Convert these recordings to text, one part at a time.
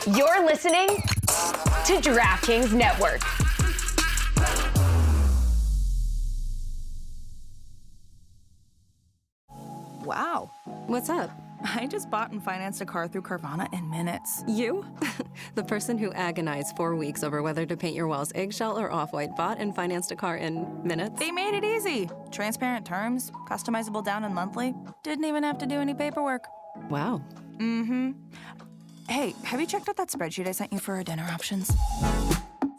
You're listening to DraftKings Network. Wow. What's up? I just bought and financed a car through Carvana in minutes. You? The person who agonized 4 weeks over whether to paint your walls eggshell or off-white bought and financed a car in minutes? They made it easy. Transparent terms, customizable down and monthly. Didn't even have to do any paperwork. Wow. Mm-hmm. Hey, have you checked out that spreadsheet I sent you for our dinner options?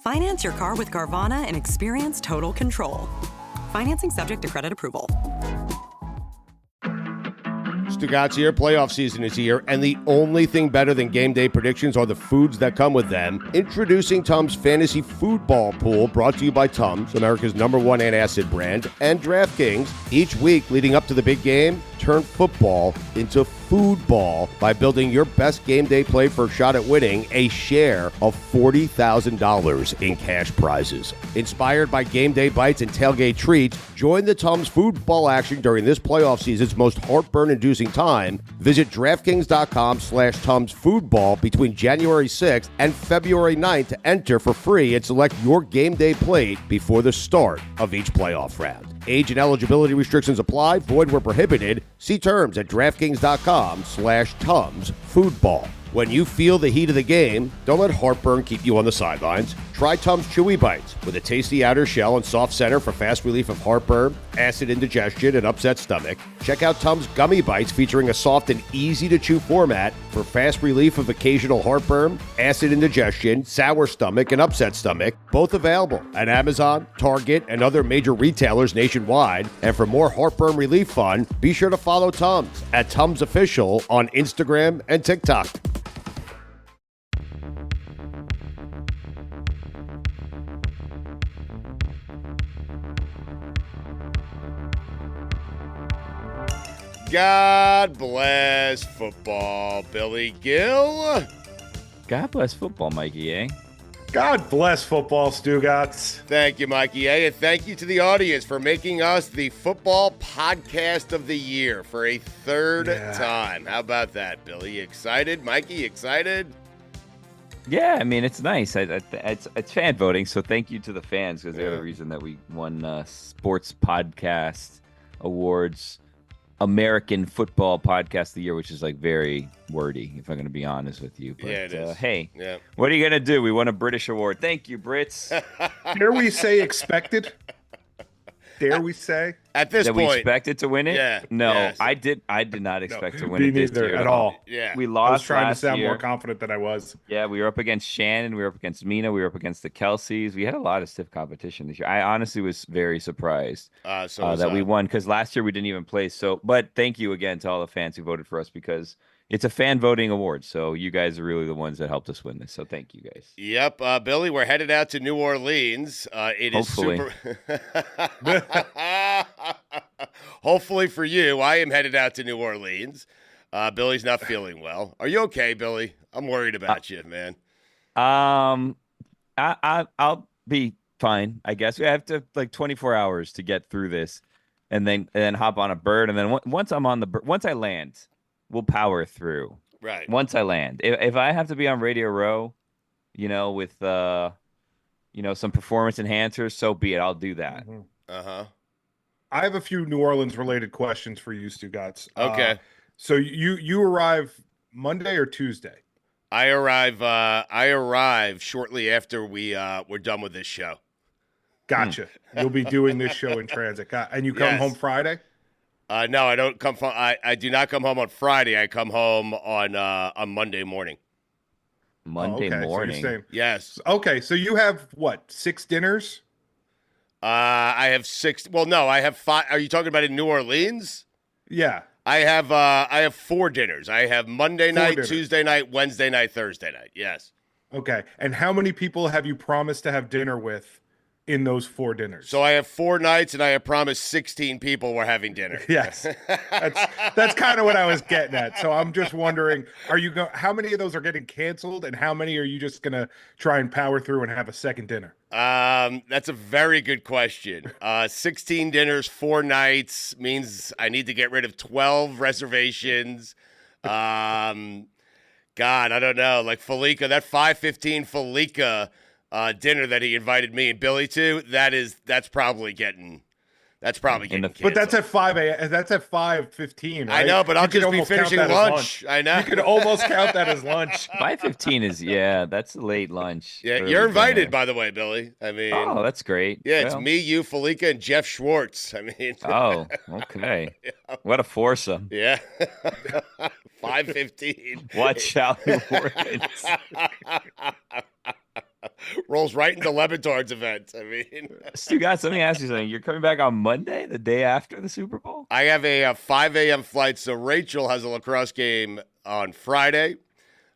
Finance your car with Carvana and experience total control. Financing subject to credit approval. Stugotz here. Playoff season is here, and the only thing better than game day predictions are the foods that come with them. Introducing Tums Fantasy Foodball Pool, brought to you by Tums, America's #1 antacid brand, and DraftKings. Each week leading up to the big game, turn football into foodball by building your best game day play for a shot at winning a share of $40,000 in cash prizes. Inspired by game day bites and tailgate treats, join the Tums foodball action during this playoff season's most heartburn-inducing time. Visit DraftKings.com/Tums foodball between January 6th and February 9th to enter for free and select your game day plate before the start of each playoff round. Age and eligibility restrictions apply. Void where prohibited. See terms at DraftKings.com/Tums foodball. When you feel the heat of the game, don't let heartburn keep you on the sidelines. Try Tums Chewy Bites with a tasty outer shell and soft center for fast relief of heartburn, acid indigestion, and upset stomach. Check out Tums Gummy Bites featuring a soft and easy-to-chew format for fast relief of occasional heartburn, acid indigestion, sour stomach, and upset stomach. Both available at Amazon, Target, and other major retailers nationwide. And for more heartburn relief fun, be sure to follow Tums at Tums Official on Instagram and TikTok. God bless football, Billy Gill. God bless football, Mikey A. God bless football, Stugotz. Thank you, Mikey A. And thank you to the audience for making us the football podcast of the year for a third time. How about that, Billy? Excited? Mikey, excited? Yeah, I mean, it's nice. It's fan voting, so thank you to the fans because they're the reason that we won Sports Podcast Awards American Football Podcast of the Year, which is like very wordy, if I'm going to be honest with you. But, it is. Hey, what are you going to do? We won a British award. Thank you, Brits. Dare we say expected? Dare we say at this point we expected to win it? Yeah. No, yes. I did not expect to win it this year at all. Yeah. We lost. I was trying to sound year. more confident than I was. Yeah, we were up against Shannon. We were up against Mina. We were up against the Kelseys. We had a lot of stiff competition this year. I honestly was very surprised that we won because last year we didn't even play. So, but thank you again to all the fans who voted for us because it's a fan voting award. So you guys are really the ones that helped us win this. So thank you guys. Yep, Billy, we're headed out to New Orleans. Hopefully. Hopefully for you, I am headed out to New Orleans. Billy's not feeling well. Are you okay, Billy? I'm worried about you, man. I'll be fine. I guess we have to 24 hours to get through this, and then hop on a bird, and then once I'm on the bird, once I land, we'll power through. Right. Once I land, if I have to be on Radio Row, with some performance enhancers, so be it. I'll do that. Mm-hmm. I have a few New Orleans related questions for you, Stugotz. Okay. So you arrive Monday or Tuesday? I arrive shortly after we're done with this show. Gotcha. You'll be doing this show in transit, and you come home Friday? No, I don't come. I do not come home on Friday. I come home on Monday morning. Monday morning. So yes. Okay, so you have what? 6 dinners? I have 6. Well, no, I have 5. Are you talking about in New Orleans? Yeah. I have 4 dinners. I have Monday night, dinners. Tuesday night, Wednesday night, Thursday night. Yes. Okay. And how many people have you promised to have dinner with in those 4 dinners? So I have 4 nights, and I have promised 16 people we're having dinner. Yes. That's kind of what I was getting at. So I'm just wondering, how many of those are getting canceled, and how many are you just going to try and power through and have a second dinner? That's a very good question. 16 dinners, 4 nights means I need to get rid of 12 reservations. God, I don't know. Like Felica, that 5:15 Felica dinner that he invited me and Billy to, that's probably getting canceled. But that's at 5 a.m. That's at 5:15. Right? I know, but I'll just be finishing lunch. I know. You could almost count that as lunch. 5:15 is that's a late lunch. Yeah, you're invited, by the way, Billy. I mean, oh, that's great. Yeah, it's me, you, Felica, and Jeff Schwartz. I mean, oh, okay. Yeah. What a foursome. Yeah, 5:15. Watch out, New Orleans. Rolls right into Batard's event. I mean, Stugotz, let me ask you something. You're coming back on Monday, the day after the Super Bowl? I have a 5 a.m. flight, so Rachel has a lacrosse game on Friday,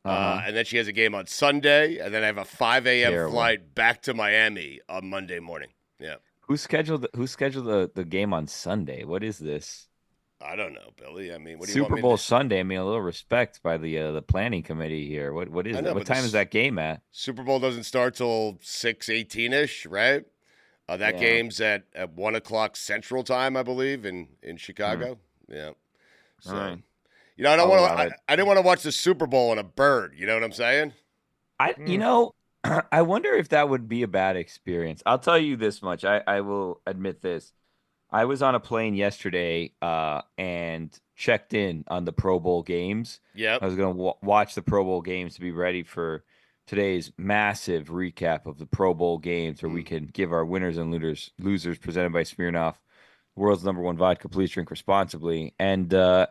and then she has a game on Sunday, and then I have a 5 a.m. flight back to Miami on Monday morning. Yeah. Who scheduled the game on Sunday? What is this? I don't know, Billy. I mean, what do you want Super me Bowl to... Sunday. I mean, a little respect by the planning committee here. What is it? What time is that game at? Super Bowl doesn't start till 6:18ish, right? That game's at 1 o'clock Central Time, I believe, in Chicago. Yeah. So, you know, I didn't want to watch the Super Bowl on a bird. You know what I'm saying? You know, I wonder if that would be a bad experience. I'll tell you this much. I will admit this. I was on a plane yesterday and checked in on the Pro Bowl games. Yeah, I was going to watch the Pro Bowl games to be ready for today's massive recap of the Pro Bowl games, where we can give our winners and losers presented by Smirnoff, world's #1 vodka. Please drink responsibly. And I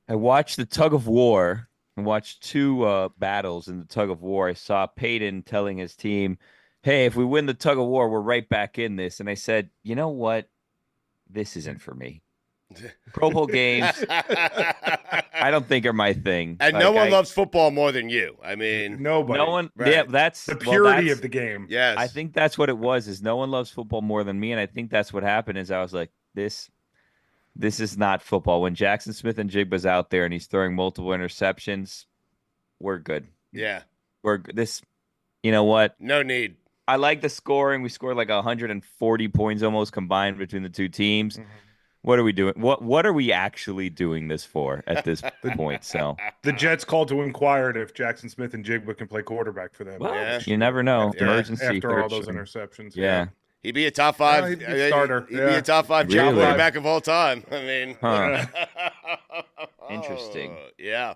watched the tug of war. I watched two battles in the tug of war. I saw Peyton telling his team, "Hey, if we win the tug of war, we're right back in this." And I said, you know what? This isn't for me. Pro Bowl games, I don't think are my thing. And no one loves football more than you. I mean, nobody. No one. Right. Yeah, that's the purity of the game. Yes, I think that's what it was. Is no one loves football more than me, and I think that's what happened. Is I was like, this is not football. When Jackson Smith and Jigba's out there and he's throwing multiple interceptions, we're good. Yeah, this. You know what? No need. I like the scoring. We scored like 140 points almost combined between the two teams. Mm-hmm. What are we doing? What are we actually doing this for at this point? So the Jets called to inquire if Jackson Smith and Jigba can play quarterback for them. Well, you never know. Emergency after all those interceptions. Yeah. He'd be a top 5 he'd be starter. He'd be a top 5 job quarterback of all time. I mean, interesting. Yeah.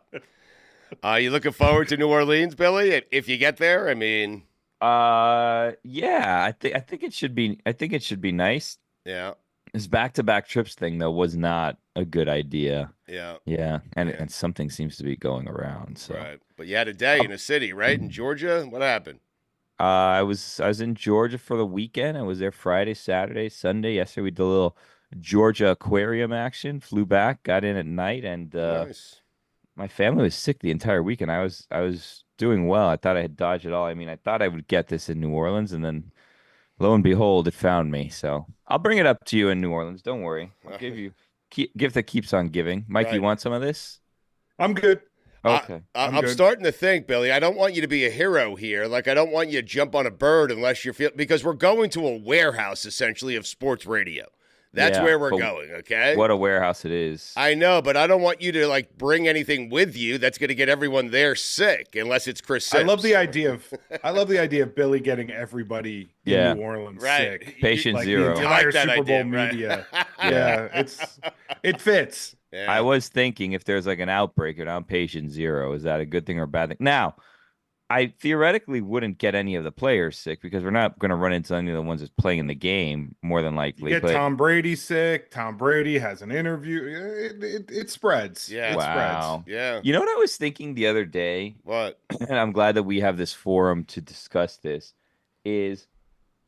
You looking forward to New Orleans, Billy? If you get there, I mean. Yeah. I think it should be. I think it should be nice. Yeah. This back-to-back trips thing though was not a good idea. Yeah. Yeah. And something seems to be going around. So. Right. But you had a day in a city, right? In Georgia. What happened? I was in Georgia for the weekend. I was there Friday, Saturday, Sunday. Yesterday we did a little Georgia aquarium action. Flew back, got in at night, and nice. My family was sick the entire weekend. I was doing well. I thought I had dodged it all. I mean, I thought I would get this in New Orleans, and then lo and behold, it found me. So I'll bring it up to you in New Orleans. Don't worry. I'll give you gift that keeps on giving. Mike, you want some of this? I'm good. Okay. I'm starting to think, Billy, I don't want you to be a hero here. Like, I don't want you to jump on a bird unless you're because we're going to a warehouse, essentially, of sports radio. That's where we're going, okay? What a warehouse it is. I know, but I don't want you to, like, bring anything with you that's going to get everyone there sick, unless it's Chris Sims. I love the idea of Billy getting everybody in New Orleans sick. Patient zero. The entire Super Bowl media. It fits. Yeah. I was thinking if there's like an outbreak around patient zero, is that a good thing or a bad thing? Now, I theoretically wouldn't get any of the players sick because we're not going to run into any of the ones that's playing in the game, more than likely. You get Tom Brady sick. Tom Brady has an interview. It spreads. Yeah. Wow. Spreads. Yeah. You know what I was thinking the other day? What? And I'm glad that we have this forum to discuss this, is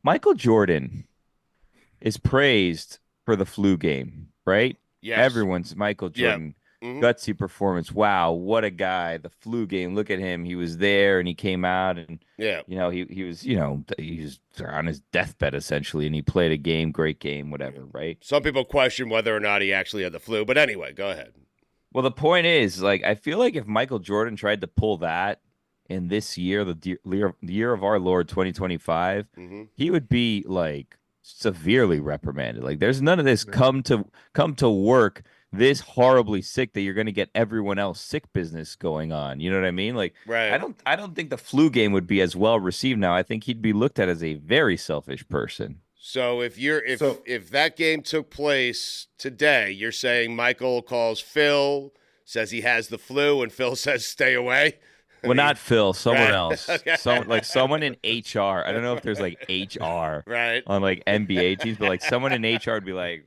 Michael Jordan is praised for the flu game, right? Yes. Everyone's Michael Jordan. Yeah. Mm-hmm. Gutsy performance. Wow, what a guy. The flu game. Look at him. He was there and he came out and he was on his deathbed essentially and he played a game, great game, whatever, right? Some people question whether or not he actually had the flu, but anyway, go ahead. Well, the point is, like, I feel like if Michael Jordan tried to pull that in this year, the year of our Lord 2025, he would be like severely reprimanded. Like, there's none of this come to work this horribly sick that you're going to get everyone else sick business going on. You know what I mean? Like, right. I don't think the flu game would be as well received now. I think he'd be looked at as a very selfish person. So if that game took place today, you're saying Michael calls Phil, says he has the flu, and Phil says stay away? Well, not Phil, someone else. Okay. Someone in HR. I don't know if there's like HR right on like NBA teams, but like someone in HR would be like,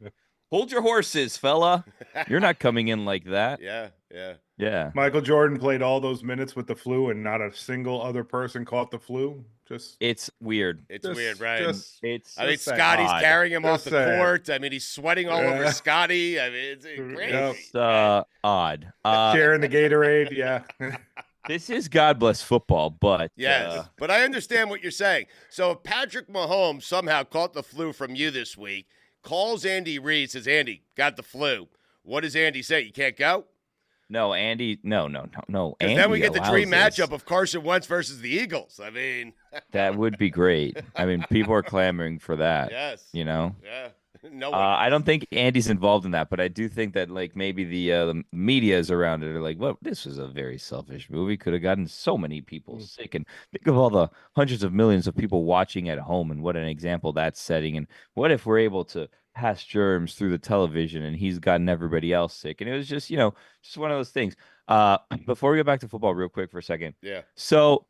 hold your horses, fella. You're not coming in like that. Yeah. Michael Jordan played all those minutes with the flu, and not a single other person caught the flu. It's weird. It's weird, right? I mean, Scotty's odd. carrying him off the court. I mean, he's sweating all over Scotty. I mean, it's crazy. It's odd. Sharing the Gatorade, yeah. This is God bless football, but yes, but I understand what you're saying. So if Patrick Mahomes somehow caught the flu from you this week, calls Andy Reid, says, Andy, got the flu. What does Andy say? You can't go? No, Andy. No. Andy, then we get the dream matchup of Carson Wentz versus the Eagles. I mean, that would be great. I mean, people are clamoring for that. Yes. You know? Yeah. No. I don't think Andy's involved in that, but I do think that like maybe the media's around it are like, well, this was a very selfish movie. Could have gotten so many people sick. And think of all the hundreds of millions of people watching at home and what an example that's setting. And what if we're able to pass germs through the television and he's gotten everybody else sick? And it was just, just one of those things. Before we go back to football real quick for a second. Yeah. So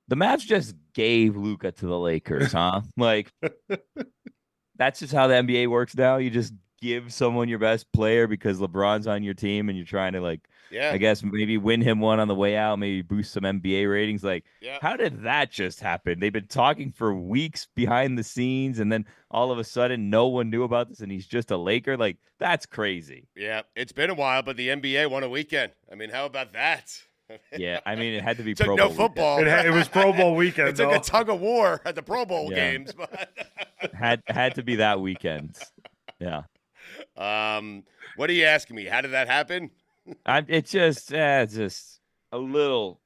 the Mavs just gave Luka to the Lakers, huh? Like, that's just how the NBA works now. You just give someone your best player because LeBron's on your team and you're trying to, I guess maybe win him one on the way out, maybe boost some NBA ratings. How did that just happen? They've been talking for weeks behind the scenes, and then all of a sudden no one knew about this, and he's just a Laker? That's crazy. Yeah, it's been a while, but the NBA won a weekend. I mean, how about that? Yeah, I mean, it had to be Pro Bowl football. It was Pro Bowl weekend. It took a tug of war at the Pro Bowl games, but had to be that weekend. Yeah. What are you asking me? How did that happen? It's just a little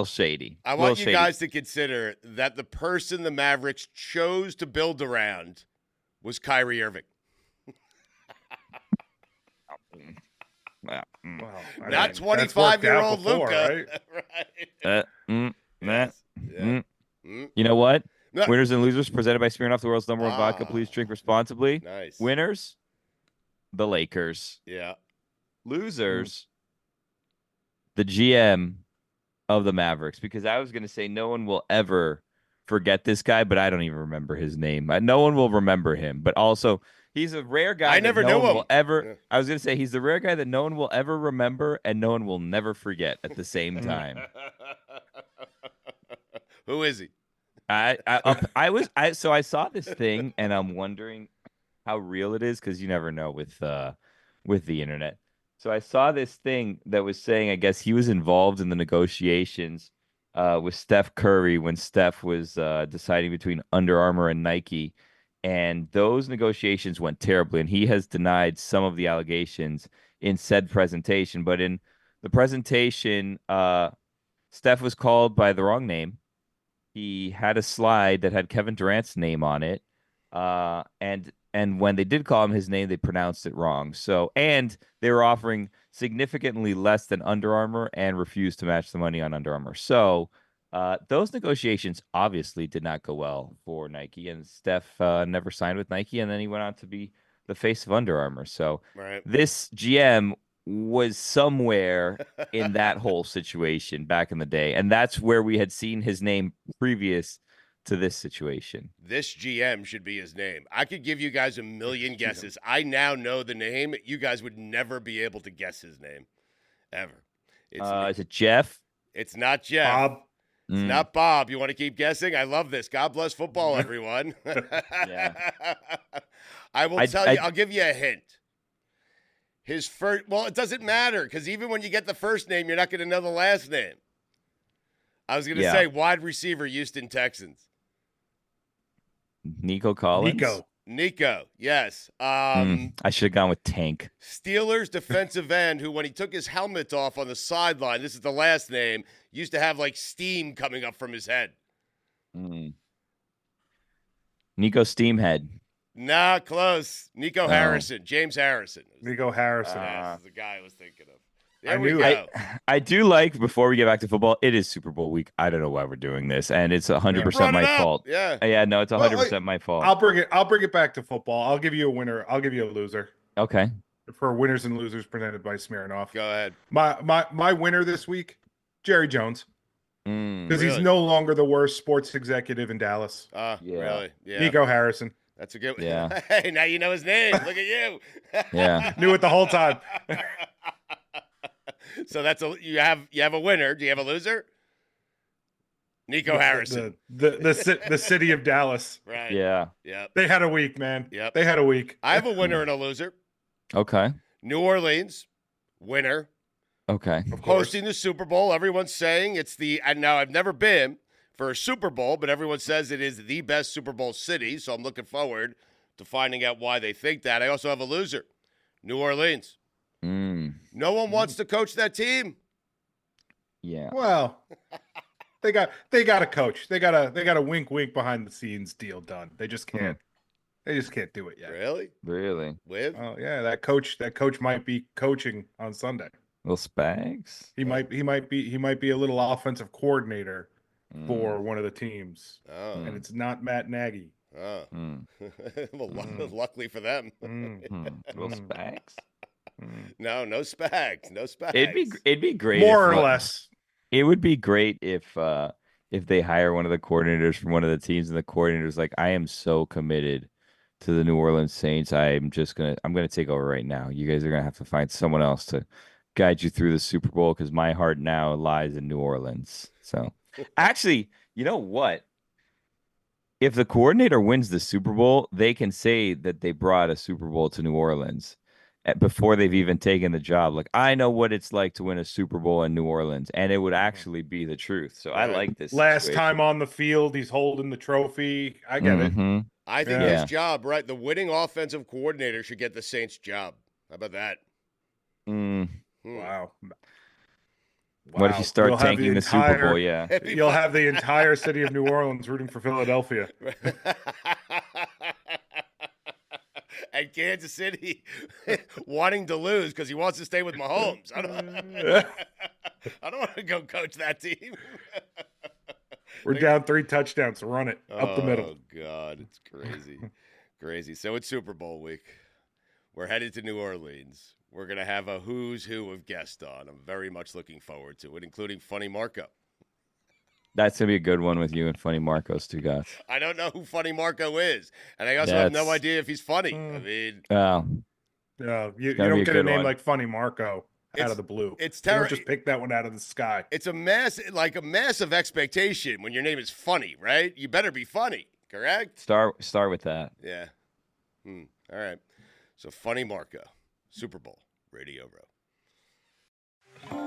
shady. I want you guys to consider that the person the Mavericks chose to build around was Kyrie Irving. Wow. Not 25-year-old Luka. Right. You know what? No. Winners and losers presented by Smirnoff, the world's #1 vodka. Please drink responsibly. Nice. Winners, the Lakers. Yeah. Losers, the GM of the Mavericks. Because I was going to say no one will ever forget this guy, but I don't even remember his name. No one will remember him. But also, he's a rare guy. I never knew him. I was going to say he's the rare guy that no one will ever remember and no one will never forget at the same time. Who is he? So I saw this thing and I'm wondering how real it is because you never know with the internet. So I saw this thing that was saying I guess he was involved in the negotiations with Steph Curry when Steph was deciding between Under Armour and Nike. And those negotiations went terribly, and he has denied some of the allegations in said presentation. But in the presentation, Steph was called by the wrong name. He had a slide that had Kevin Durant's name on it, and when they did call him his name, they pronounced it wrong. And they were offering significantly less than Under Armour and refused to match the money on Under Armour. So those negotiations obviously did not go well for Nike, and Steph never signed with Nike, and then he went on to be the face of Under Armour. So This GM was somewhere in that whole situation back in the day, and that's where we had seen his name previous to this situation. This GM should be his name. I could give you guys a million guesses. I now know the name. You guys would never be able to guess his name, ever. Is it Jeff? It's not Jeff. Bob. It's not Bob. You want to keep guessing? I love this. God bless football, everyone. I will tell you. I'll give you a hint. His first. Well, it doesn't matter because even when you get the first name, you're not going to know the last name. I was going to say wide receiver, Houston Texans. Nico Collins. Nico. Yes. I should have gone with Tank. Steelers defensive end who, when he took his helmet off on the sideline, this is the last name, used to have like steam coming up from his head. Nico Steamhead. Nah, close. Nico Harrison. James Harrison. Nico Harrison. This is the guy I was thinking of. I knew I do like, before we get back to football, it is Super Bowl week. I don't know why we're doing this, and it's 100% my fault. Yeah. No, it's 100% my fault. I'll bring it back to football. I'll give you a winner. I'll give you a loser. Okay. For winners and losers presented by Smirnoff. Go ahead. My winner this week, Jerry Jones. Because he's no longer the worst sports executive in Dallas. Really? Yeah. Nico Harrison. That's a good one. Yeah. Hey, now you know his name. Look at you. Yeah. Knew it the whole time. So you have a winner. Do you have a loser? Nico Harrison. The city of Dallas. Right. Yeah. Yep. They had a week, man. Yep. They had a week. I have a winner and a loser. Okay. New Orleans, winner. Okay. Hosting the Super Bowl. Everyone's saying it's and now I've never been for a Super Bowl, but everyone says it is the best Super Bowl city, so I'm looking forward to finding out why they think that. I also have a loser. New Orleans. No one wants to coach that team. Yeah. Well, they got a coach. They got a wink behind the scenes deal done. They just can't. They just can't do it yet. Really? With? Oh yeah, that coach might be coaching on Sunday. Little Spags? He might be a little offensive coordinator for one of the teams. Oh. And it's not Matt Nagy. Oh. Well, luckily for them. Little Spags? No Spags. No Spags. It'd be great. More or less. It would be great if they hire one of the coordinators from one of the teams, and the coordinator's like, I am so committed to the New Orleans Saints. I'm gonna take over right now. You guys are gonna have to find someone else to guide you through the Super Bowl, because my heart now lies in New Orleans. So actually, you know what? If the coordinator wins the Super Bowl, they can say that they brought a Super Bowl to New Orleans before they've even taken the job. Like, I know what it's like to win a Super Bowl in New Orleans, and it would actually be the truth. So I like this. Last situation. time on the field, he's holding the trophy. I get it. I think his job, right? The winning offensive coordinator should get the Saints job. How about that? Wow. What if you start tanking the Super Bowl? Yeah. You'll have the entire city of New Orleans rooting for Philadelphia. And Kansas City wanting to lose because he wants to stay with Mahomes. I don't want to go coach that team. We're down 3 touchdowns. Run it up the middle. Oh, God. It's crazy. Crazy. So it's Super Bowl week. We're headed to New Orleans. We're going to have a who's who of guests on. I'm very much looking forward to it, including Funny Marco. That's going to be a good one with you and Funny Marco, Stugotz. I don't know who Funny Marco is, and I also have no idea if he's funny. I mean... you don't get a name like Funny Marco out of the blue. It's terrible. You don't just pick that one out of the sky. It's a massive expectation when your name is Funny, right? You better be funny, correct? Start with that. Yeah. All right. So Funny Marco, Super Bowl Radio Row.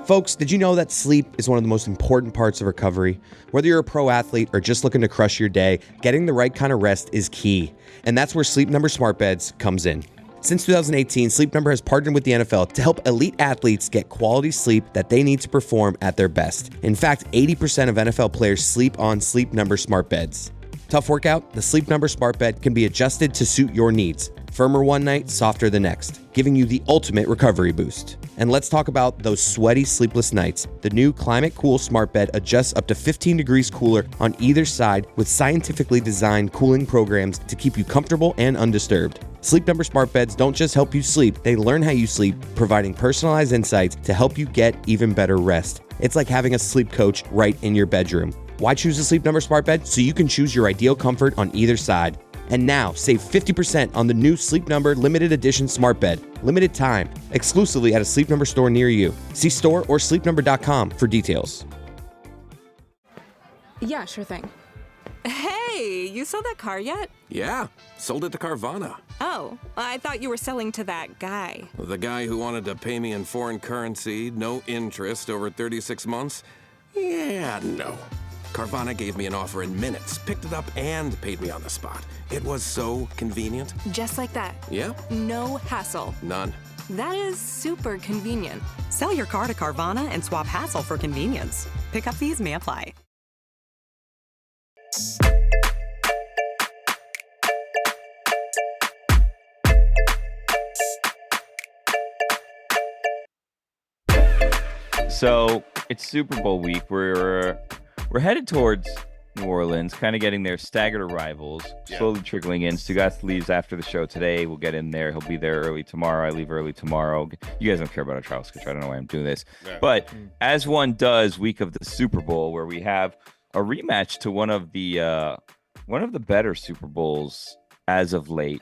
Folks, did you know that sleep is one of the most important parts of recovery? Whether you're a pro athlete or just looking to crush your day, getting the right kind of rest is key. And that's where Sleep Number Smart Beds comes in. Since 2018, Sleep Number has partnered with the NFL to help elite athletes get quality sleep that they need to perform at their best. In fact, 80% of NFL players sleep on Sleep Number Smart Beds. Tough workout? The Sleep Number Smart Bed can be adjusted to suit your needs. Firmer one night, softer the next, giving you the ultimate recovery boost. And let's talk about those sweaty, sleepless nights. The new Climate Cool Smart Bed adjusts up to 15 degrees cooler on either side with scientifically designed cooling programs to keep you comfortable and undisturbed. Sleep Number Smart Beds don't just help you sleep, they learn how you sleep, providing personalized insights to help you get even better rest. It's like having a sleep coach right in your bedroom. Why choose a Sleep Number Smart Bed? So you can choose your ideal comfort on either side. And now, save 50% on the new Sleep Number Limited Edition Smart Bed. Limited time, exclusively at a Sleep Number store near you. See store or sleepnumber.com for details. Yeah, sure thing. Hey, you sold that car yet? Yeah, sold it to Carvana. Oh, I thought you were selling to that guy. The guy who wanted to pay me in foreign currency, no interest, over 36 months? Yeah, no. Carvana gave me an offer in minutes, picked it up, and paid me on the spot. It was so convenient. Just like that. Yeah. No hassle. None. That is super convenient. Sell your car to Carvana and swap hassle for convenience. Pickup fees may apply. So it's Super Bowl week. We're headed towards New Orleans, kind of getting there. Staggered arrivals, slowly trickling in. Stugotz leaves after the show today. We'll get in there. He'll be there early tomorrow. I leave early tomorrow. You guys don't care about our trial schedule. I don't know why I'm doing this. Yeah. But as one does, week of the Super Bowl, where we have a rematch to one of the better Super Bowls as of late.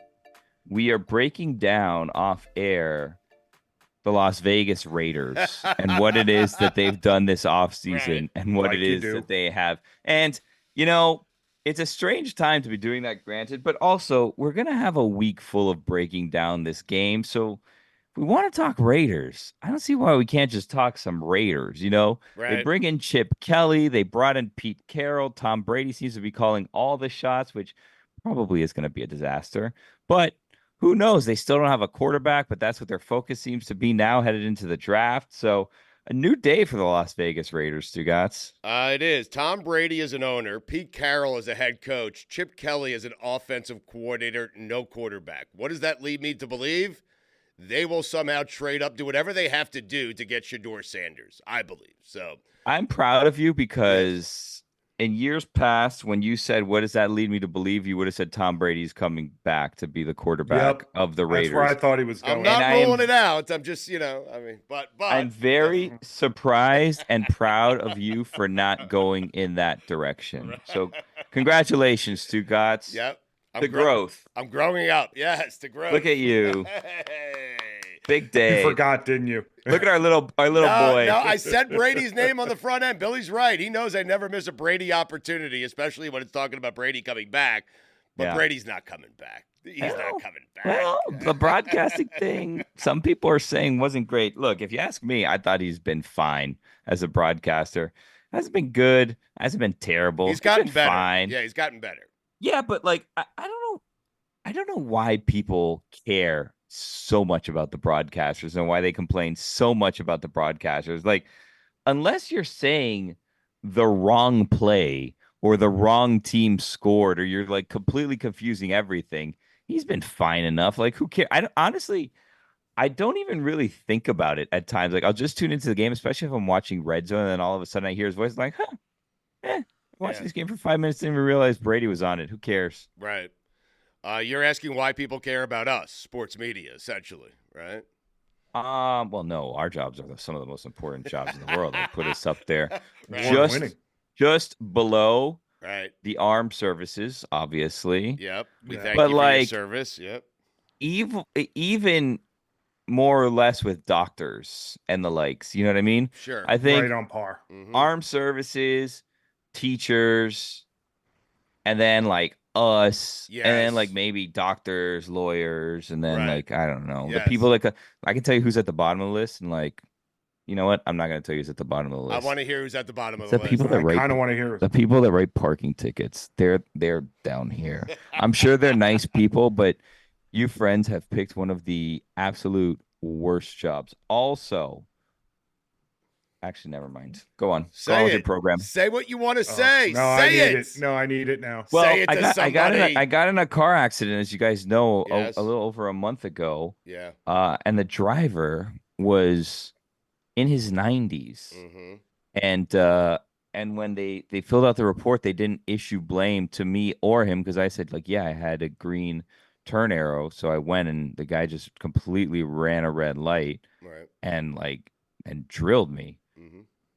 We are breaking down off air the Las Vegas Raiders and what it is that they've done this offseason and what it is that they have. And, you know, it's a strange time to be doing that, granted, but also we're going to have a week full of breaking down this game. So if we want to talk Raiders, I don't see why we can't just talk some Raiders, you know? Right. They bring in Chip Kelly. They brought in Pete Carroll. Tom Brady seems to be calling all the shots, which probably is going to be a disaster. But who knows? They still don't have a quarterback, but that's what their focus seems to be now headed into the draft. So a new day for the Las Vegas Raiders, Stugotz. It is. Tom Brady is an owner. Pete Carroll is a head coach. Chip Kelly is an offensive coordinator, no quarterback. What does that lead me to believe? They will somehow trade up, do whatever they have to do to get Shedeur Sanders, I believe. So I'm proud of you because in years past, when you said, what does that lead me to believe, you would have said Tom Brady's coming back to be the quarterback of the Raiders. That's where I thought he was going. I'm not ruling it out. I'm just, but I'm very surprised and proud of you for not going in that direction. Right. So congratulations, Stugotz. Yep. Growth. I'm growing up. Yes, the growth. Look at you. Hey. Big day. You forgot, didn't you? Look at our little boy. No, I said Brady's name on the front end. Billy's right. He knows I never miss a Brady opportunity, especially when it's talking about Brady coming back. But Brady's not coming back. He's not coming back. Well, the broadcasting thing, some people are saying wasn't great. Look, if you ask me, I thought he's been fine as a broadcaster. Hasn't been good. Hasn't been terrible. He's gotten better. Fine. Yeah, he's gotten better. Yeah, but like I don't know why people care so much about the broadcasters and why they complain so much about the broadcasters. Like, unless you're saying the wrong play or the wrong team scored, or you're like completely confusing everything, he's been fine enough. Like, who cares? I don't even really think about it at times. Like, I'll just tune into the game, especially if I'm watching Red Zone, and then all of a sudden I hear his voice, like, I watched this game for 5 minutes, didn't even realize Brady was on it. Who cares? Right. You're asking why people care about us, sports media, essentially, right? Well, no, our jobs are some of the most important jobs in the world. They put us up there, right. just below, right? The armed services, obviously. Yep. We thank you for your service. Yep. Even more or less with doctors and the likes. You know what I mean? Sure. I think right on par. Armed services, teachers, and then like us, and then like maybe doctors, lawyers, and then like I don't know, the people like I can tell you who's at the bottom of the list, and like, you know what, I'm not going to tell you who's at the bottom of the list. I want to hear who's at the bottom of the list. People that write, kind of want to hear the people that write parking tickets. They're down here. I'm sure they're nice people, but you friends have picked one of the absolute worst jobs. Also, actually, never mind. Go on. Say your program. Say what you want to say. No, say it. No, I need it now. Well, say it to somebody. I got in a car accident, as you guys know, a little over a month ago. Yeah. And the driver was in his 90s. And when they filled out the report, they didn't issue blame to me or him, because I said, like, yeah, I had a green turn arrow. So I went, and the guy just completely ran a red light and drilled me.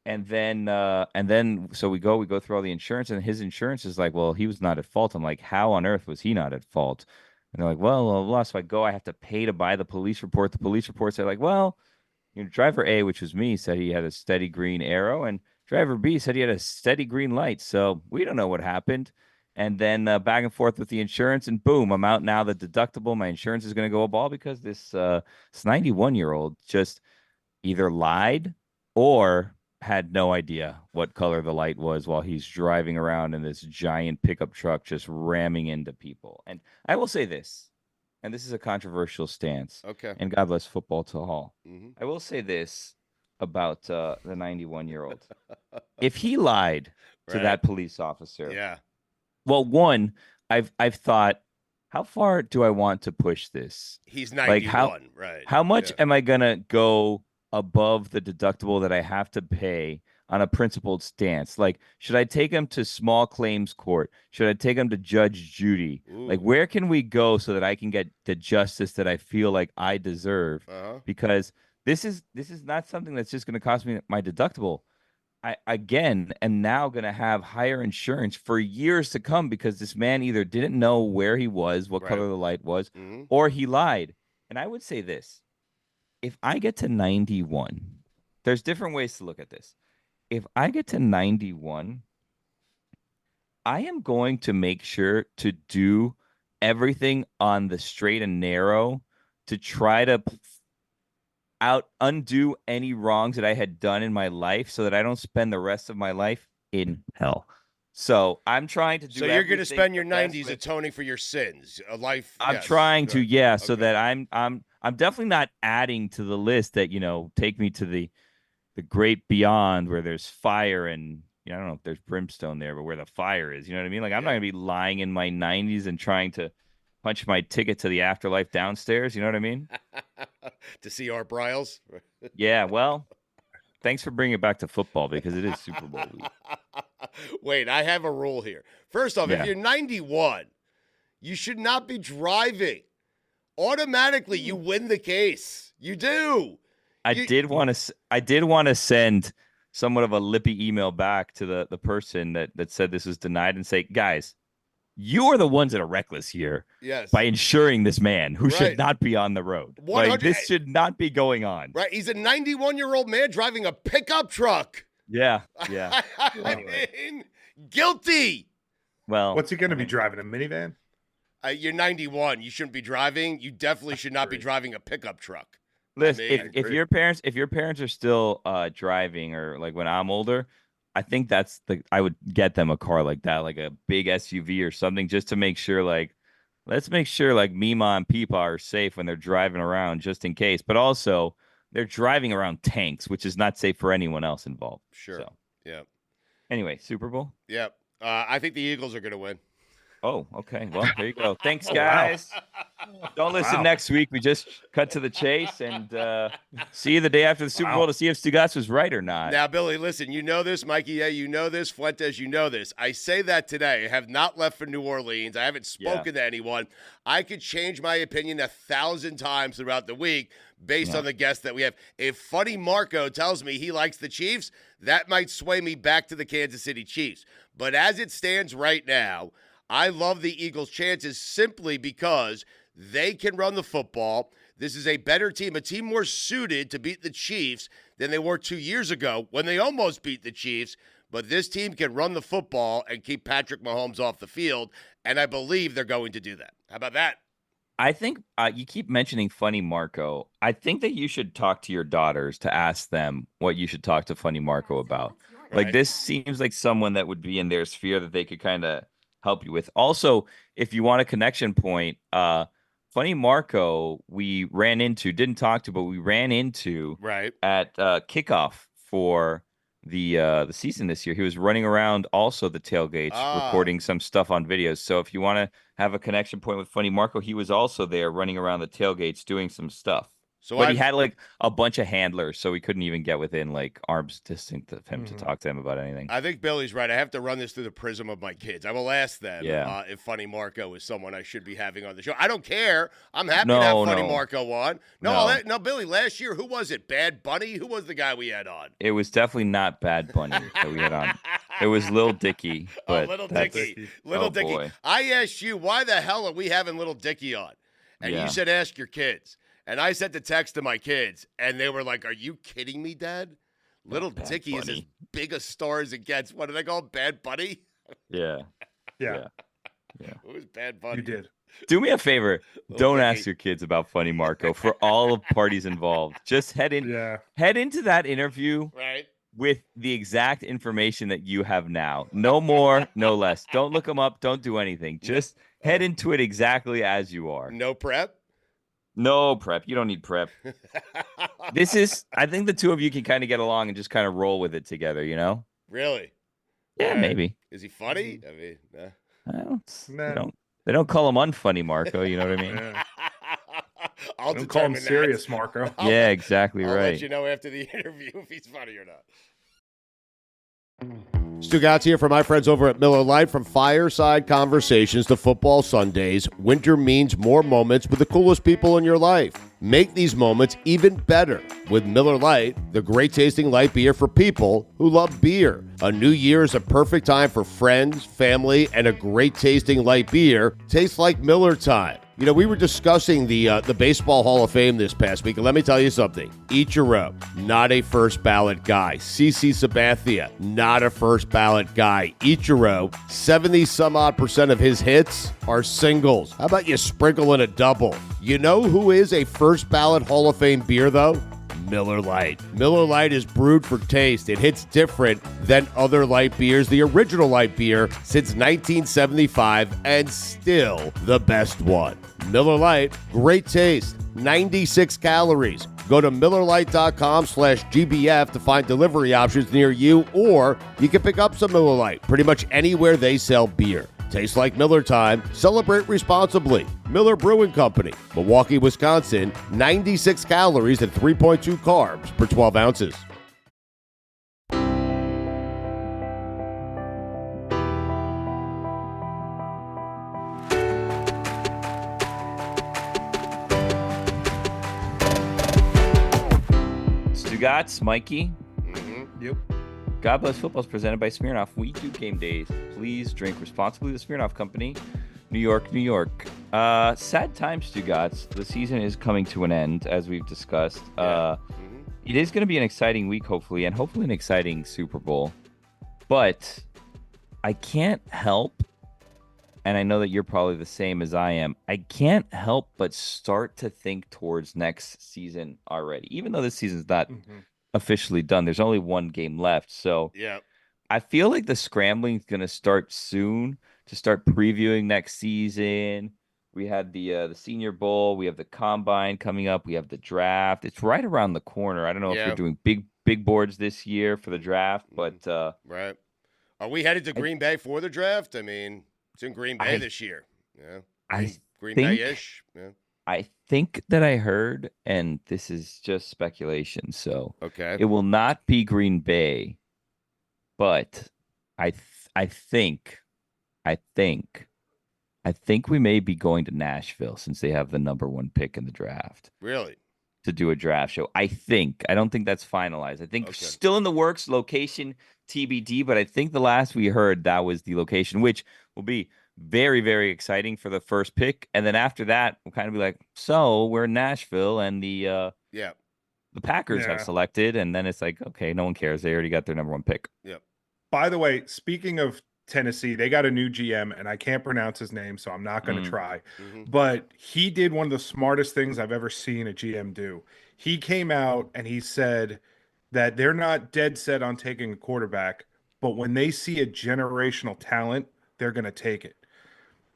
And then so we go through all the insurance, and his insurance is like, well, he was not at fault. I'm like, how on earth was he not at fault? And they're like, well, so I have to pay to buy the police report. The police reports are like, well, driver A, which was me, said he had a steady green arrow, and driver B said he had a steady green light. So we don't know what happened. And then back and forth with the insurance, and boom, I'm out now. The deductible, my insurance is going to go up all because this 91-year-old just either lied or had no idea what color the light was while he's driving around in this giant pickup truck, just ramming into people. And I will say this, and this is a controversial stance. Okay. And God bless football to all. I will say this about the 91-year-old. If he lied to that police officer, well, one, I've thought, how far do I want to push this? He's 91, how much am I gonna go above the deductible that I have to pay on a principled stance. Like, should I take him to small claims court? Should I take him to Judge Judy? Ooh. Like, where can we go so that I can get the justice that I feel like I deserve? Because this is not something that's just going to cost me my deductible. I, again, am now going to have higher insurance for years to come because this man either didn't know where he was, what color the light was, or he lied. And I would say this. If I get to 91, there's different ways to look at this. If I get to 91, I am going to make sure to do everything on the straight and narrow to try to undo any wrongs that I had done in my life so that I don't spend the rest of my life in hell. So I'm trying to do. So you're going to spend your 90s atoning for your sins, a life. I'm trying to, so that I'm definitely not adding to the list that, take me to the great beyond where there's fire and, I don't know if there's brimstone there, but where the fire is, you know what I mean? Like, I'm not going to be lying in my 90s and trying to punch my ticket to the afterlife downstairs. You know what I mean? To see Art Briles. Yeah. Well, thanks for bringing it back to football because it is Super Bowl week. Wait, I have a rule here. First off, if you're 91, you should not be driving. Automatically, you win the case. You do. I did want to send somewhat of a lippy email back to the person that said this was denied and say, guys, you are the ones that are reckless here by insuring this man who should not be on the road. Like, this should not be going on. Right. He's a 91-year-old man driving a pickup truck. Yeah. I mean, guilty. Well, what's he going to be driving? A minivan? You're 91. You shouldn't be driving. You definitely should not be driving a pickup truck. Listen, if your parents are still driving, or like when I'm older, I think I would get them a car like that, like a big SUV or something, just to make sure, let's make sure Mima and Peepa are safe when they're driving around, just in case. But also, they're driving around tanks, which is not safe for anyone else involved. Sure. So. Yeah. Anyway, Super Bowl? Yep. I think the Eagles are going to win. Oh, okay. Well, there you go. Thanks, guys. Wow. Don't listen next week. We just cut to the chase and see you the day after the Super Bowl to see if Stugotz was right or not. Now, Billy, listen, you know this. Mikey, you know this. Fuentes, you know this. I say that today. I have not left for New Orleans. I haven't spoken to anyone. I could change my opinion 1,000 times throughout the week based on the guests that we have. If Funny Marco tells me he likes the Chiefs, that might sway me back to the Kansas City Chiefs. But as it stands right now, I love the Eagles' chances simply because they can run the football. This is a better team, a team more suited to beat the Chiefs than they were 2 years ago when they almost beat the Chiefs. But this team can run the football and keep Patrick Mahomes off the field, and I believe they're going to do that. How about that? I think you keep mentioning Funny Marco. I think that you should talk to your daughters to ask them what you should talk to Funny Marco about. Right. Like, this seems like someone that would be in their sphere that they could kind of help you with. Also, if you want a connection point, Funny Marco, we didn't talk to, but we ran into at kickoff for the season this year. He was running around also the tailgates, recording some stuff on videos. So if you want to have a connection point with Funny Marco, he was also there running around the tailgates doing some stuff. But he had a bunch of handlers, so we couldn't even get within arm's distance of him to talk to him about anything. I think Billy's right. I have to run this through the prism of my kids. I will ask them if Funny Marco is someone I should be having on the show. I don't care. I'm happy to have Funny Marco on. No, Billy, last year, who was it? Bad Bunny? Who was the guy we had on? It was definitely not Bad Bunny that we had on. It was Lil Dicky. But Little Dicky. Little Dicky. Boy. I asked you, why the hell are we having Little Dicky on? And you said, ask your kids. And I sent the text to my kids, and they were like, are you kidding me, Dad? Little Dicky is as big a star as it gets. What, do they call him, Bad Bunny? Yeah. Who's Bad Bunny? You did. Do me a favor. Don't ask your kids about Funny Marco for all of parties involved. Just head into that interview with the exact information that you have now. No more, no less. Don't look them up. Don't do anything. Just head into it exactly as you are. No prep? No prep. You don't need prep. I think the two of you can kind of get along and just kind of roll with it together, you know? Really? Yeah, maybe. Is he funny? I mean, they don't call him unfunny Marco, you know what I mean? I'll Don't call him determine that. serious, Marco. Yeah, exactly I'll right. let you know after the interview if he's funny or not. Stugotz here for my friends over at Miller Lite. From fireside conversations to football Sundays, winter means more moments with the coolest people in your life. Make these moments even better with Miller Lite, the great-tasting light beer for people who love beer. A new year is a perfect time for friends, family, and a great-tasting light beer. Tastes like Miller time. You know, we were discussing the Baseball Hall of Fame this past week, and let me tell you something. Ichiro, not a first ballot guy. CC Sabathia, not a first ballot guy. Ichiro, 70-some-odd% of his hits are singles. How about you sprinkle in a double? You know who is a first ballot Hall of Fame beer, though? Miller Lite. Miller Lite is brewed for taste. It hits different than other light beers. The original light beer since 1975 and still the best one. Miller Lite, great taste, 96 calories. Go to MillerLite.com/GBF to find delivery options near you, or you can pick up some Miller Lite pretty much anywhere they sell beer. Tastes like Miller time. Celebrate responsibly. Miller Brewing Company, Milwaukee, Wisconsin. 96 calories and 3.2 carbs per 12 ounces. Stugotz, Mikey. Yep. God Bless Football is presented by Smirnoff. We do game days. Please drink responsibly. The Smirnoff Company, New York, New York. Sad times, Stugotz. The season is coming to an end, as we've discussed. It is going to be an exciting week, hopefully, and hopefully an exciting Super Bowl. But I can't help, and I know that you're probably the same as I am, I can't help but start to think towards next season already, even though this season's not officially done. There's only one game left, so I feel like the scrambling is going to start soon to start previewing next season. We had the Senior Bowl, we have the Combine coming up, we have the draft. It's right around the corner. I don't know if you're doing big boards this year for the draft, but right. Are we headed to Green Bay for the draft? I mean, it's in Green Bay this year. Yeah, Green Bay-ish. Yeah. I think that I heard, and this is just speculation, so okay, it will not be Green Bay, but I think we may be going to Nashville since they have the #1 pick in the draft. Really? To do a draft show. I don't think that's finalized. I think still in the works, location TBD, but I think the last we heard that was the location, which will be very, very exciting for the first pick. And then after that, we'll kind of be like, so we're in Nashville and the Packers have selected. And then it's like, okay, no one cares. They already got their #1 pick. Yep. By the way, speaking of Tennessee, they got a new GM, and I can't pronounce his name, so I'm not going to try. But he did one of the smartest things I've ever seen a GM do. He came out and he said that they're not dead set on taking a quarterback, but when they see a generational talent, they're going to take it.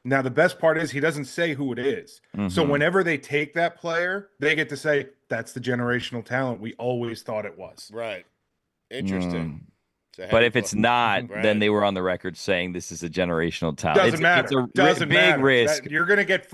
Now, the best part is he doesn't say who it is. So whenever they take that player, they get to say, that's the generational talent we always thought it was. Right. Interesting. But if it's not, then they were on the record saying this is a generational talent. Doesn't matter. It's a Doesn't big matter. risk. You're gonna get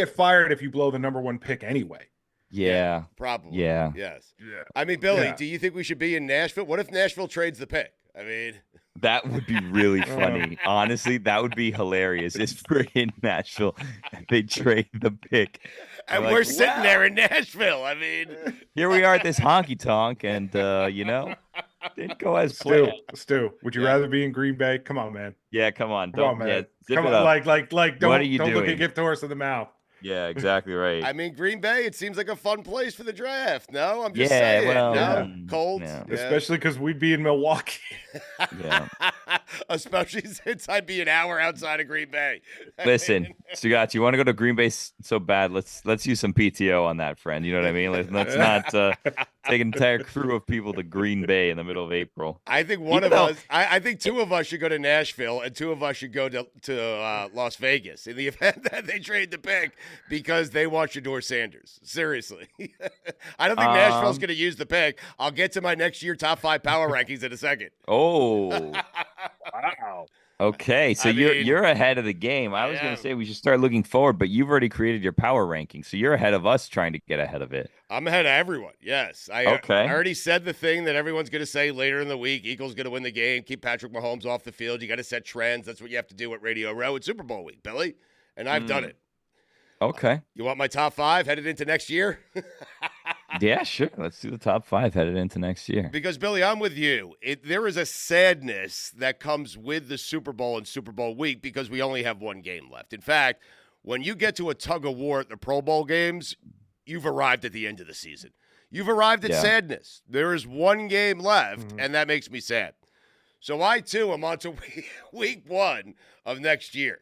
fired if you blow the #1 pick anyway. Yeah. Probably. Yeah. Yes. Yeah. I mean, Billy, do you think we should be in Nashville? What if Nashville trades the pick? I mean, that would be really funny. Honestly, that would be hilarious. If we're in Nashville and they trade the pick. And we're sitting there in Nashville. I mean, here we are at this honky tonk, and didn't go as planned. Stu, would you rather be in Green Bay? Come on, man. Yeah, come on. Come on, man. zip Come it on, up. like, don't What are you look doing? a gift horse in the mouth. Yeah, exactly right. I mean, Green Bay, it seems like a fun place for the draft. No, I'm just saying. Well, no, cold. Yeah. Especially because we'd be in Milwaukee. Yeah. Especially since I'd be an hour outside of Green Bay. Listen, Stugotz, you want to go to Green Bay so bad? Let's use some PTO on that, friend. You know what I mean? Let's not take an entire crew of people to Green Bay in the middle of April. I think I think two of us should go to Nashville and two of us should go to Las Vegas in the event that they trade the pick because they want Shedeur Sanders. Seriously. I don't think Nashville's going to use the pick. I'll get to my next year top 5 power rankings in a second. Oh. Wow. Okay, so you're ahead of the game. I was going to say we should start looking forward, but you've already created your power ranking, so you're ahead of us trying to get ahead of it. I'm ahead of everyone. Yes. I already said the thing that everyone's going to say later in the week. Eagles going to win the game. Keep Patrick Mahomes off the field. You got to set trends. That's what you have to do at Radio Row at Super Bowl week, Billy. And I've done it. Okay. You want my top 5 headed into next year? Yeah, sure. Let's do the top 5 headed into next year. Because, Billy, I'm with you. There is a sadness that comes with the Super Bowl and Super Bowl week because we only have one game left. In fact, when you get to a tug of war at the Pro Bowl games, you've arrived at the end of the season. You've arrived at sadness. There is one game left, and that makes me sad. So I, too, am on to week 1 of next year.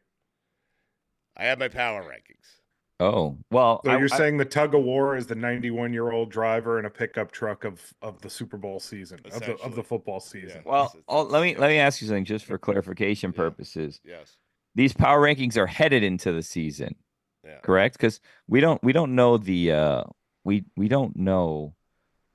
I have my power rankings. Oh, well. So you're saying the tug of war is the 91-year-old driver in a pickup truck of the Super Bowl season, of the football season. Yeah. Well, let me ask you something just for clarification purposes. Yes. These power rankings are headed into the season. Yeah. Correct? Because we don't know the we don't know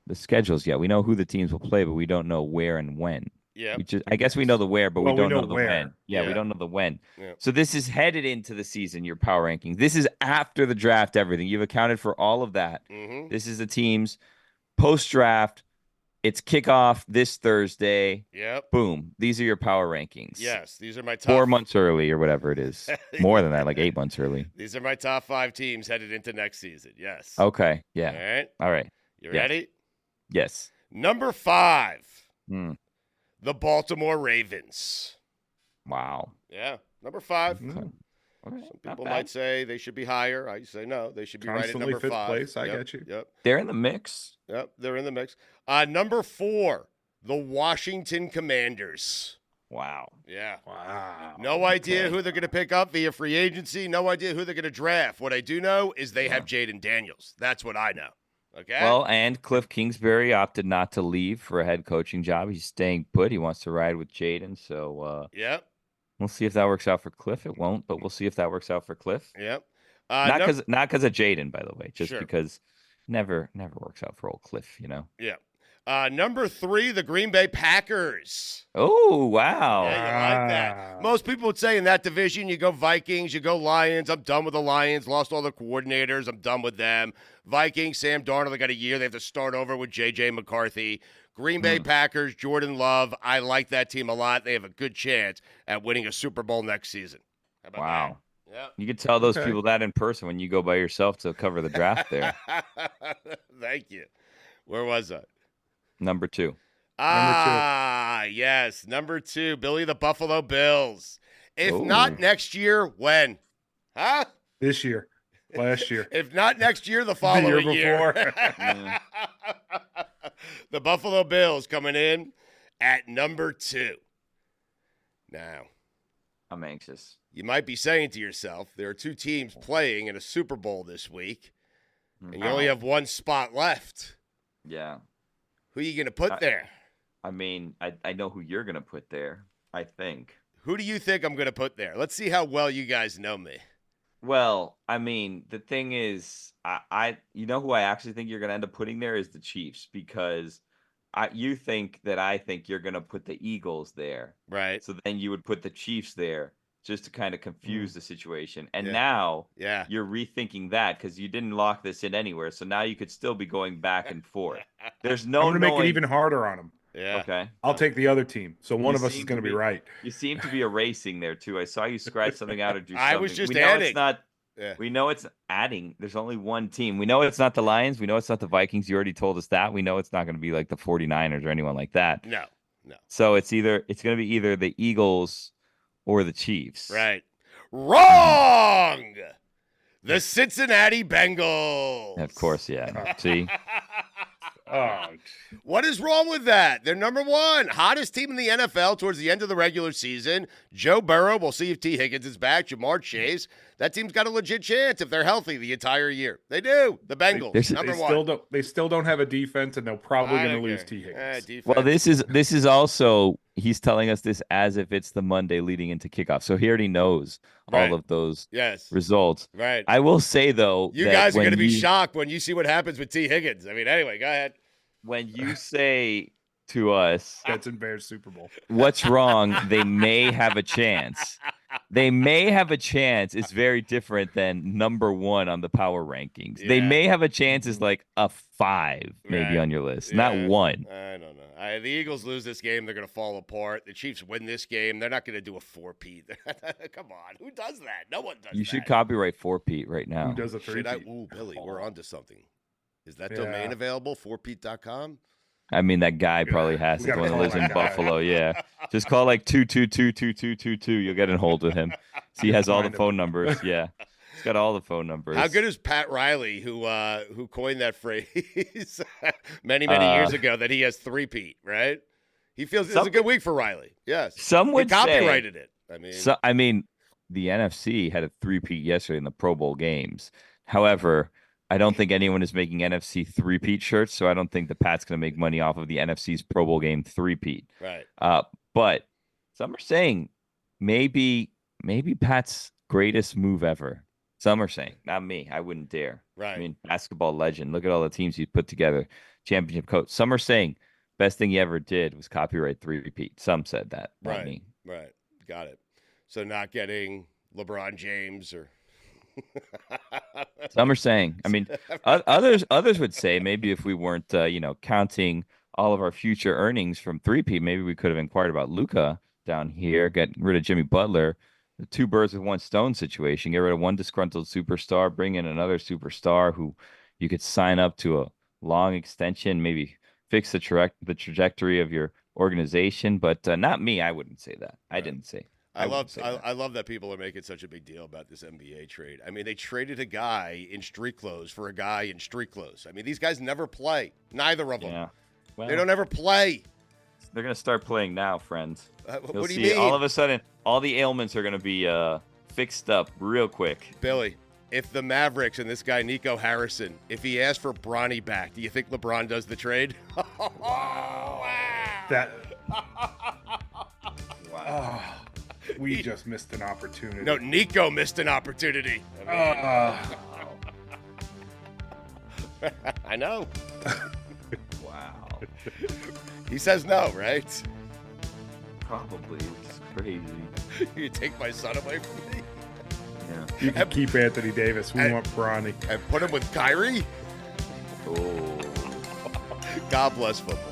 the schedules yet. We know who the teams will play, but we don't know where and when. Yeah. I guess we know the where, but we don't know the when. Yeah, we don't know the when. Yeah. So this is headed into the season, your power rankings. This is after the draft, everything. You've accounted for all of that. Mm-hmm. This is the teams post-draft. It's kickoff this Thursday. Yep. Boom. These are your power rankings. Yes, these are my top 4 months early or whatever it is. More than that, like 8 months early. These are my top 5 teams headed into next season. Yes. Okay. Yeah. All right. You ready? Yes. Number 5. The Baltimore Ravens. Wow. Yeah. Number 5. Okay. Some people might say they should be higher. I say no. They should be right at number 5. Fifth place. I get you. Yep. They're in the mix. Yep. They're in the mix. Number 4. The Washington Commanders. Wow. Yeah. Wow. No idea who they're going to pick up via free agency. No idea who they're going to draft. What I do know is they have Jaden Daniels. That's what I know. Okay. Well, and Cliff Kingsbury opted not to leave for a head coaching job. He's staying put. He wants to ride with Jaden. So, yep. We'll see if that works out for Cliff. It won't, but we'll see if that works out for Cliff. Yep. Not because of Jaden, by the way, just because never works out for old Cliff, you know. Yeah. Number 3, the Green Bay Packers. Oh, wow. Yeah, you like that. Most people would say in that division, you go Vikings, you go Lions. I'm done with the Lions. Lost all the coordinators. I'm done with them. Vikings, Sam Darnold, they got a year. They have to start over with J.J. McCarthy. Green Bay Packers, Jordan Love. I like that team a lot. They have a good chance at winning a Super Bowl next season. How about wow. that? Yeah. You could tell those people that in person when you go by yourself to cover the draft there. Thank you. Where was I? Number 2. Yes. Number 2, Billy, the Buffalo Bills. If not next year, when? Huh? This year. Last year. If not next year, the following the year before. The Buffalo Bills coming in at number 2. Now, I'm anxious. You might be saying to yourself, there are 2 teams playing in a Super Bowl this week, and you only have 1 spot left. Yeah. Who are you going to put there? I mean, I know who you're going to put there, I think. Who do you think I'm going to put there? Let's see how well you guys know me. Well, I mean, the thing is, you know who I actually think you're going to end up putting there is the Chiefs, because you think that I think you're going to put the Eagles there. Right. So then you would put the Chiefs there just to kind of confuse the situation. And now you're rethinking that because you didn't lock this in anywhere. So now you could still be going back and forth. There's no I'm going to make it even harder on them. Yeah. Okay. I'll take the other team. So one of us is going to be right. You seem to be erasing there too. I saw you scratch something out or do something. I was just adding. It's not. Yeah. We know it's adding. There's only one team. We know it's not the Lions. We know it's not the Vikings. You already told us that. We know it's not going to be like the 49ers or anyone like that. No. So it's going to be either the Eagles or the Chiefs. Right. Wrong. The Cincinnati Bengals. Of course, yeah. See? What is wrong with that? They're number 1. Hottest team in the NFL towards the end of the regular season. Joe Burrow. We'll see if T. Higgins is back. Jamar Chase. That team's got a legit chance if they're healthy the entire year. They do. The Bengals, number 1. They still don't have a defense, and they're probably going to lose T. Higgins. Well, this is also, he's telling us this as if it's the Monday leading into kickoff. So he already knows all of those results. Right. I will say, though, you guys are going to be shocked when you see what happens with T. Higgins. I mean, anyway, go ahead. When you say to us. Jets and Bears Super Bowl. What's wrong? They may have a chance. They may have a chance is very different than number 1 on the power rankings. Yeah. They may have a chance is like a 5 maybe on your list, not 1. I don't know. The Eagles lose this game, they're going to fall apart. The Chiefs win this game, they're not going to do a 4-peat. Come on, who does that? No one does that. You should copyright 4-peat right now. Who does a 3-peat? Ooh, Billy, we're onto something. Is that domain available? 4peat.com? I mean, that guy probably has it when he lives in Buffalo. Yeah. Just call like 2222222. You'll get in hold with him. So he has all the phone numbers. Yeah. He's got all the phone numbers. How good is Pat Riley, who coined that phrase many years ago, that he has 3-peat, right? He feels it's a good week for Riley. Yes. Some would he copyrighted it. I mean, the NFC had a 3-peat yesterday in the Pro Bowl games. However, I don't think anyone is making NFC 3-peat shirts, so I don't think the Pat's going to make money off of the NFC's Pro Bowl game 3-peat. Right. But some are saying maybe Pat's greatest move ever. Some are saying, not me. I wouldn't dare. Right. I mean, basketball legend. Look at all the teams he's put together. Championship coach. Some are saying best thing he ever did was copyright 3-peat. Some said that. Not me. Right. Got it. So not getting LeBron James or... Some are saying. I mean, others would say maybe if we weren't, counting all of our future earnings from 3P, maybe we could have inquired about Luka down here, get rid of Jimmy Butler, the 2 birds with 1 stone situation, get rid of one disgruntled superstar, bring in another superstar who you could sign up to a long extension, maybe fix the trajectory of your organization. But not me. I wouldn't say that. I didn't say. I love that people are making such a big deal about this NBA trade. I mean, they traded a guy in street clothes for a guy in street clothes. I mean, these guys never play. Neither of them. Yeah. Well, they don't ever play. They're going to start playing now, friends. What do you mean? All of a sudden, all the ailments are going to be fixed up real quick. Billy, if the Mavericks and this guy, Nico Harrison, if he asked for Bronny back, do you think LeBron does the trade? Wow. Wow. We just missed an opportunity. No, Nico missed an opportunity. I know. Wow. He says no, right? Probably. It's crazy. You take my son away from me? Yeah. You can keep Anthony Davis. We want Bronny. And put him with Kyrie? Oh. God bless football.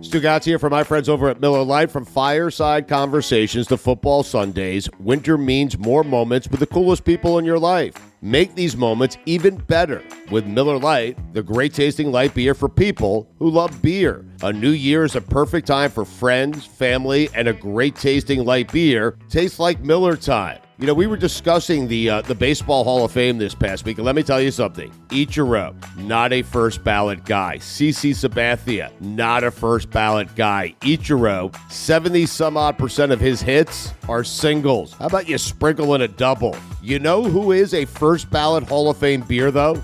Stugotz here for my friends over at Miller Lite. From fireside conversations to football Sundays, winter means more moments with the coolest people in your life. Make these moments even better with Miller Lite, the great tasting light beer for people who love beer. A new year is a perfect time for friends, family, and a great tasting light beer. Tastes like Miller time. You know, we were discussing the Baseball Hall of Fame this past week, and let me tell you something. Ichiro, not a first ballot guy. CC Sabathia, not a first ballot guy. Ichiro, 70-some-odd% of his hits are singles. How about you sprinkle in a double? You know who is a first ballot Hall of Fame beer, though?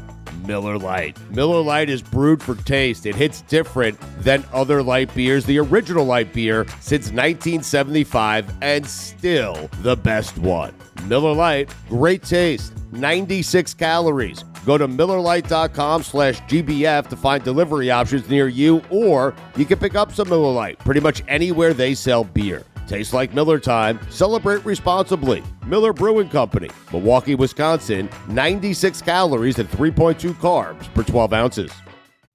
Miller Lite. Miller Lite is brewed for taste. It hits different than other light beers. The original light beer since 1975 and still the best one. Miller Lite, great taste, 96 calories. Go to MillerLite.com/GBF to find delivery options near you, or you can pick up some Miller Lite pretty much anywhere they sell beer. Tastes like Miller time. Celebrate responsibly. Miller Brewing Company, Milwaukee, Wisconsin. 96 calories and 3.2 carbs per 12 ounces.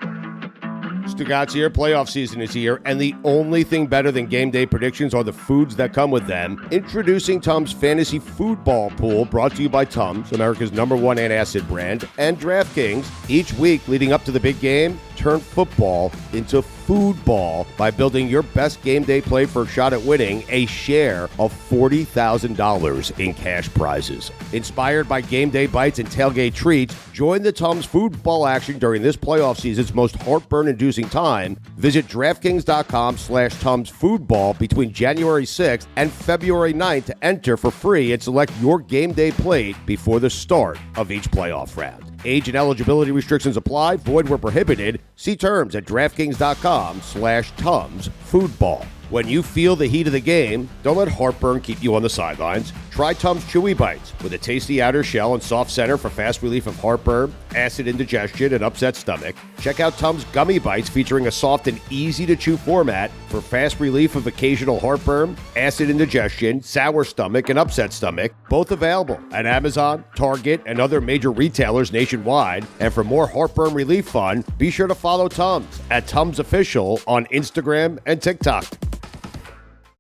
Stugotz here. Playoff season is here, and the only thing better than game day predictions are the foods that come with them. Introducing Tums Fantasy Football Pool, brought to you by Tums, America's #1 antacid brand, and DraftKings. Each week leading up to the big game, turn football into foodball by building your best game day play for a shot at winning a share of $40,000 in cash prizes. Inspired by game day bites and tailgate treats, join the Tums football action during this playoff season's most heartburn-inducing time. Visit DraftKings.com/Tums foodball between January 6th and February 9th to enter for free and select your game day plate before the start of each playoff round. Age and eligibility restrictions apply. Void where prohibited. See terms at DraftKings.com/Tums foodball. When you feel the heat of the game, don't let heartburn keep you on the sidelines. Try Tums Chewy Bites with a tasty outer shell and soft center for fast relief of heartburn, acid indigestion, and upset stomach. Check out Tums Gummy Bites featuring a soft and easy-to-chew format for fast relief of occasional heartburn, acid indigestion, sour stomach, and upset stomach. Both available at Amazon, Target, and other major retailers nationwide. And for more heartburn relief fun, be sure to follow Tums at Tums Official on Instagram and TikTok.